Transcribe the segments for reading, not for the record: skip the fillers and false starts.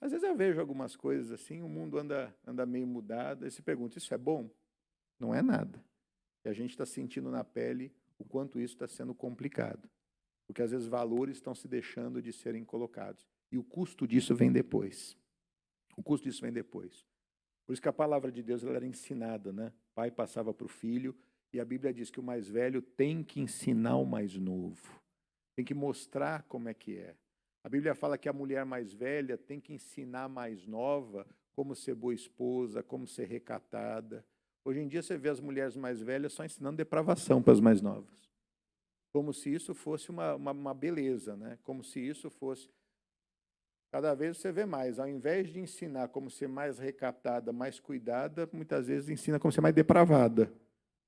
Às vezes eu vejo algumas coisas assim, o mundo anda meio mudado, e se pergunta, isso é bom? Não é nada. E a gente está sentindo na pele o quanto isso está sendo complicado. Porque às vezes valores estão se deixando de serem colocados. E o custo disso vem depois. O custo disso vem depois. Por isso que a palavra de Deus ela era ensinada, né? O pai passava para o filho, e a Bíblia diz que o mais velho tem que ensinar o mais novo. Tem que mostrar como é que é. A Bíblia fala que a mulher mais velha tem que ensinar a mais nova como ser boa esposa, como ser recatada. Hoje em dia você vê as mulheres mais velhas só ensinando depravação para as mais novas. Como se isso fosse uma beleza, né? Como se isso fosse... Cada vez você vê mais, ao invés de ensinar como ser mais recatada, mais cuidada, muitas vezes ensina como ser mais depravada,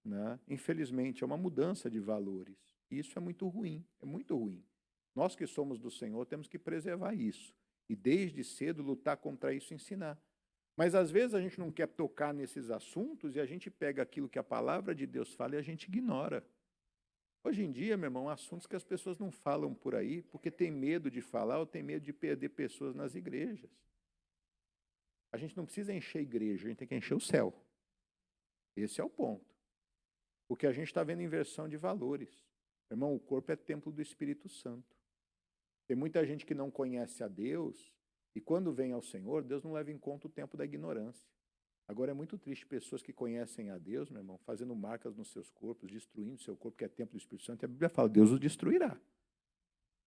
né? Infelizmente, é uma mudança de valores. Isso é muito ruim, é muito ruim. Nós que somos do Senhor temos que preservar isso. E desde cedo lutar contra isso e ensinar. Mas às vezes a gente não quer tocar nesses assuntos e a gente pega aquilo que a palavra de Deus fala e a gente ignora. Hoje em dia, meu irmão, assuntos que as pessoas não falam por aí porque tem medo de falar ou tem medo de perder pessoas nas igrejas. A gente não precisa encher a igreja, a gente tem que encher o céu. Esse é o ponto. Porque a gente está vendo inversão de valores. Meu irmão, o corpo é templo do Espírito Santo. Tem muita gente que não conhece a Deus e quando vem ao Senhor, Deus não leva em conta o tempo da ignorância. Agora é muito triste pessoas que conhecem a Deus, meu irmão, fazendo marcas nos seus corpos, destruindo o seu corpo, que é templo do Espírito Santo. E a Bíblia fala, Deus os destruirá.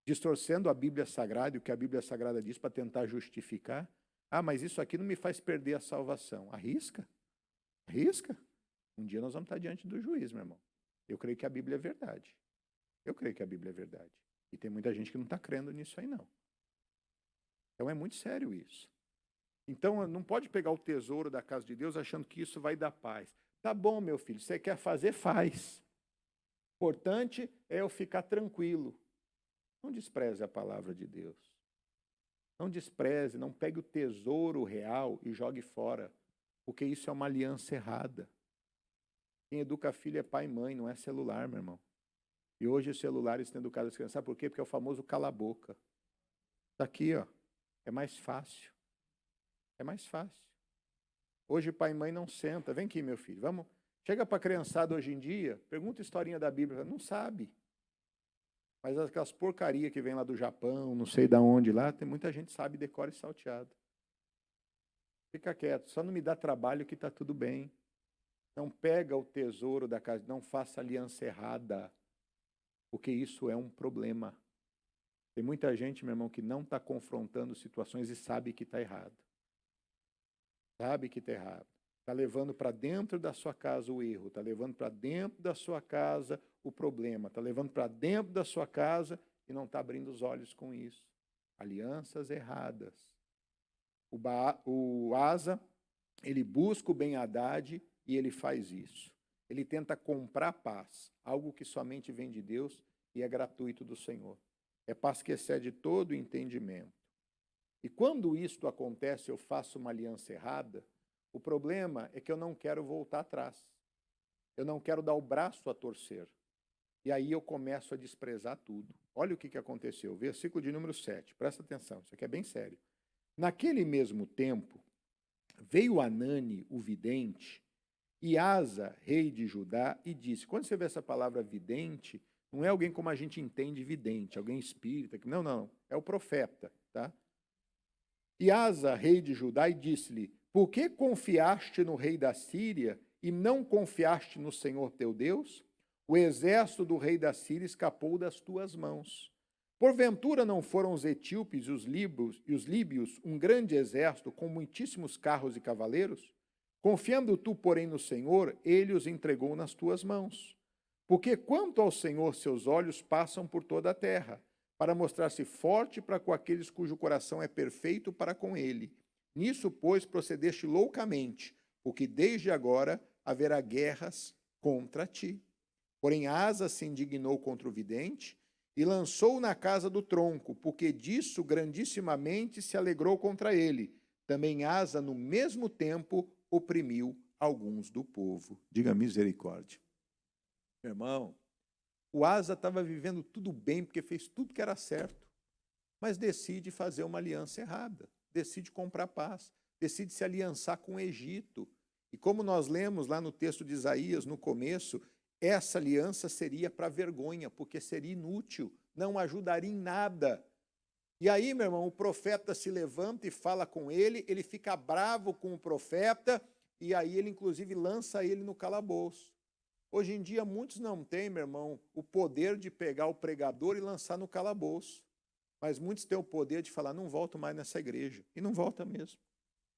Distorcendo a Bíblia Sagrada e o que a Bíblia Sagrada diz para tentar justificar. Ah, mas isso aqui não me faz perder a salvação. Arrisca. Arrisca. Um dia nós vamos estar diante do juiz, meu irmão. Eu creio que a Bíblia é verdade. Eu creio que a Bíblia é verdade. E tem muita gente que não está crendo nisso aí, não. Então é muito sério isso. Então não pode pegar o tesouro da casa de Deus achando que isso vai dar paz. Tá bom, meu filho, você quer fazer, faz. O importante é eu ficar tranquilo. Não despreze a palavra de Deus. Não despreze, não pegue o tesouro real e jogue fora, porque isso é uma aliança errada. Quem educa filho é pai e mãe, não é celular, meu irmão. E hoje os celulares têm educado as crianças. Sabe por quê? Porque é o famoso cala-boca. Está aqui, ó. É mais fácil. É mais fácil. Hoje pai e mãe não senta. Vem aqui, meu filho. Vamos. Chega para a criançada hoje em dia, pergunta a historinha da Bíblia. Não sabe. Mas aquelas porcarias que vem lá do Japão, não sei de onde lá, tem muita gente que sabe decora e salteado. Fica quieto. Só não me dá trabalho que está tudo bem. Não pega o tesouro da casa. Não faça aliança errada. Porque isso é um problema. Tem muita gente, meu irmão, que não está confrontando situações e sabe que está errado. Sabe que está errado. Está levando para dentro da sua casa o erro, está levando para dentro da sua casa o problema, está levando para dentro da sua casa e não está abrindo os olhos com isso. Alianças erradas. O Asa, ele busca o Ben-Hadad e ele faz isso. Ele tenta comprar paz, algo que somente vem de Deus e é gratuito do Senhor. É paz que excede todo o entendimento. E quando isto acontece, eu faço uma aliança errada, o problema é que eu não quero voltar atrás. Eu não quero dar o braço a torcer. E aí eu começo a desprezar tudo. Olha o que aconteceu. Versículo de número 7. Presta atenção, isso aqui é bem sério. Naquele mesmo tempo, veio Anani, o vidente, e Asa, rei de Judá, e disse... Quando você vê essa palavra vidente, não é alguém como a gente entende vidente, alguém espírita. Não, não. É o profeta, tá? E Asa, rei de Judá, e disse-lhe... Por que confiaste no rei da Síria e não confiaste no Senhor teu Deus? O exército do rei da Síria escapou das tuas mãos. Porventura não foram os etíopes e os líbios um grande exército com muitíssimos carros e cavaleiros? Confiando tu, porém, no Senhor, ele os entregou nas tuas mãos. Porque quanto ao Senhor, seus olhos passam por toda a terra, para mostrar-se forte para com aqueles cujo coração é perfeito para com ele. Nisso, pois, procedeste loucamente, porque desde agora haverá guerras contra ti. Porém, Asa se indignou contra o vidente e lançou-o na casa do tronco, porque disso grandissimamente se alegrou contra ele. Também Asa, no mesmo tempo, oprimiu alguns do povo. Diga misericórdia. Meu irmão, o Asa estava vivendo tudo bem, porque fez tudo que era certo, mas decide fazer uma aliança errada. decide comprar paz, decide se aliançar com o Egito. E como nós lemos lá no texto de Isaías, no começo, essa aliança seria para vergonha, porque seria inútil, não ajudaria em nada. E aí, meu irmão, o profeta se levanta e fala com ele, ele fica bravo com o profeta, e aí ele, inclusive, lança ele no calabouço. Hoje em dia, muitos não têm, meu irmão, o poder de pegar o pregador e lançar no calabouço. Mas muitos têm o poder de falar, não volto mais nessa igreja. E não volta mesmo.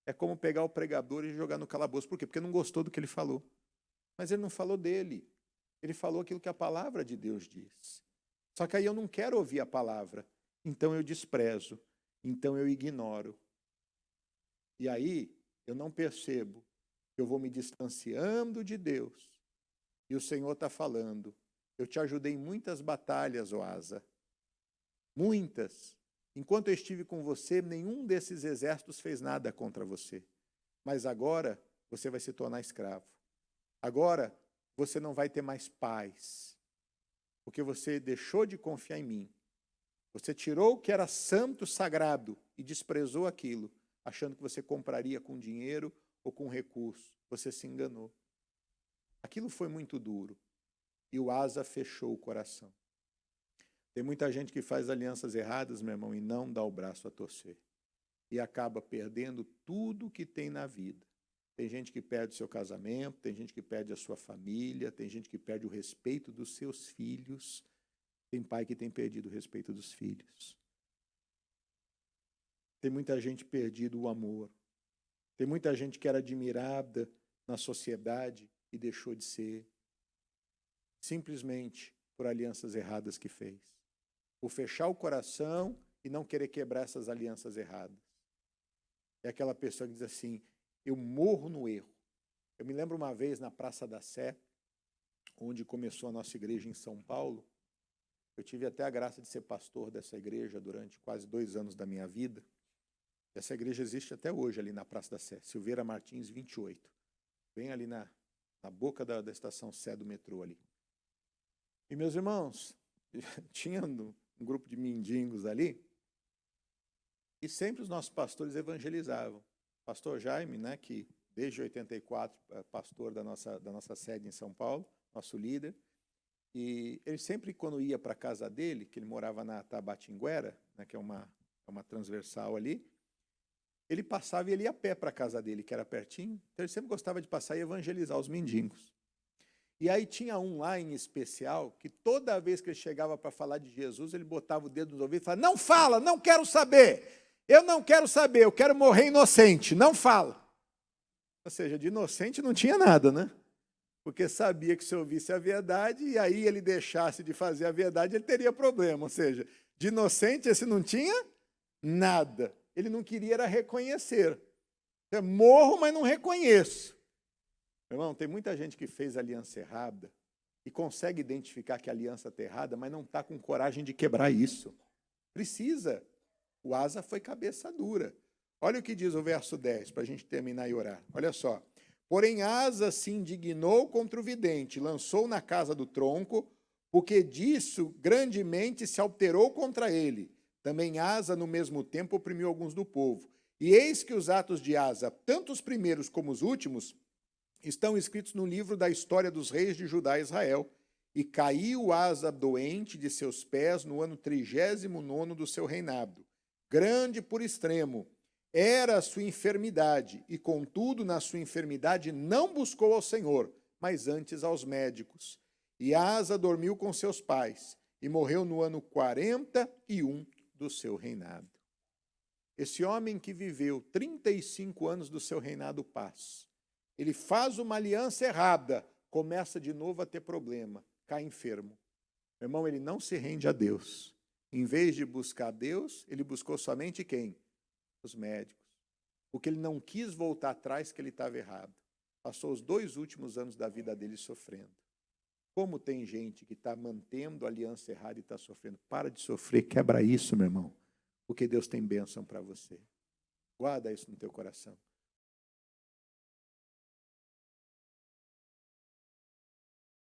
É como pegar o pregador e jogar no calabouço. Por quê? Porque não gostou do que ele falou. Mas ele não falou dele. Ele falou aquilo que a palavra de Deus diz. Só que aí eu não quero ouvir a palavra. Então eu desprezo. Então eu ignoro. E aí eu não percebo que eu vou me distanciando de Deus. E o Senhor está falando, eu te ajudei em muitas batalhas, ó Asa. Muitas. Enquanto eu estive com você, nenhum desses exércitos fez nada contra você. Mas agora você vai se tornar escravo. Agora você não vai ter mais paz. Porque você deixou de confiar em mim. Você tirou o que era santo, sagrado e desprezou aquilo, achando que você compraria com dinheiro ou com recurso. Você se enganou. Aquilo foi muito duro. E o Asa fechou o coração. Tem muita gente que faz alianças erradas, meu irmão, e não dá o braço a torcer. E acaba perdendo tudo que tem na vida. Tem gente que perde o seu casamento, tem gente que perde a sua família, tem gente que perde o respeito dos seus filhos. Tem pai que tem perdido o respeito dos filhos. Tem muita gente perdido o amor. Tem muita gente que era admirada na sociedade e deixou de ser, simplesmente por alianças erradas que fez. Por fechar o coração e não querer quebrar essas alianças erradas. É aquela pessoa que diz assim, eu morro no erro. Eu me lembro uma vez na Praça da Sé, onde começou a nossa igreja em São Paulo. Eu tive até a graça de ser pastor dessa igreja durante quase 2 anos da minha vida. Essa igreja existe até hoje ali na Praça da Sé, Silveira Martins 28. Bem ali na boca da estação Sé do metrô ali. E meus irmãos, tinha um grupo de mendigos ali, e sempre os nossos pastores evangelizavam. Pastor Jaime, né, que desde 84 é pastor da nossa sede em São Paulo, nosso líder, e ele sempre, quando ia para a casa dele, que ele morava na Tabatinguera, né, que é uma transversal ali, ele passava e ele ia a pé para a casa dele, que era pertinho. Então ele sempre gostava de passar e evangelizar os mendigos. E aí tinha um lá em especial, que toda vez que ele chegava para falar de Jesus, ele botava o dedo nos ouvidos e falava, não fala, não quero saber. Eu não quero saber, eu quero morrer inocente, não fala. Ou seja, de inocente não tinha nada, né? Porque sabia que se ouvisse a verdade, e aí ele deixasse de fazer a verdade, ele teria problema. Ou seja, de inocente esse não tinha nada. Ele não queria era reconhecer. Eu morro, mas não reconheço. Meu irmão, tem muita gente que fez aliança errada e consegue identificar que a aliança está errada, mas não está com coragem de quebrar isso. Precisa. O Asa foi cabeça dura. Olha o que diz o verso 10, para a gente terminar e orar. Olha só. Porém, Asa se indignou contra o vidente, lançou na casa do tronco, porque disso grandemente se alterou contra ele. Também Asa, no mesmo tempo, oprimiu alguns do povo. E eis que os atos de Asa, tanto os primeiros como os últimos, estão escritos no livro da história dos reis de Judá e Israel. E caiu Asa doente de seus pés no ano 39º do seu reinado. Grande por extremo era a sua enfermidade, e contudo na sua enfermidade não buscou ao Senhor, mas antes aos médicos. E Asa dormiu com seus pais, e morreu no ano 41 do seu reinado. Esse homem que viveu 35 anos do seu reinado paz, ele faz uma aliança errada, começa de novo a ter problema, cai enfermo. Meu irmão, ele não se rende a Deus. Em vez de buscar Deus, ele buscou somente quem? Os médicos. Porque ele não quis voltar atrás que ele estava errado. Passou os 2 últimos anos da vida dele sofrendo. Como tem gente que está mantendo a aliança errada e está sofrendo. Para de sofrer, quebra isso, meu irmão. Porque Deus tem bênção para você. Guarda isso no teu coração.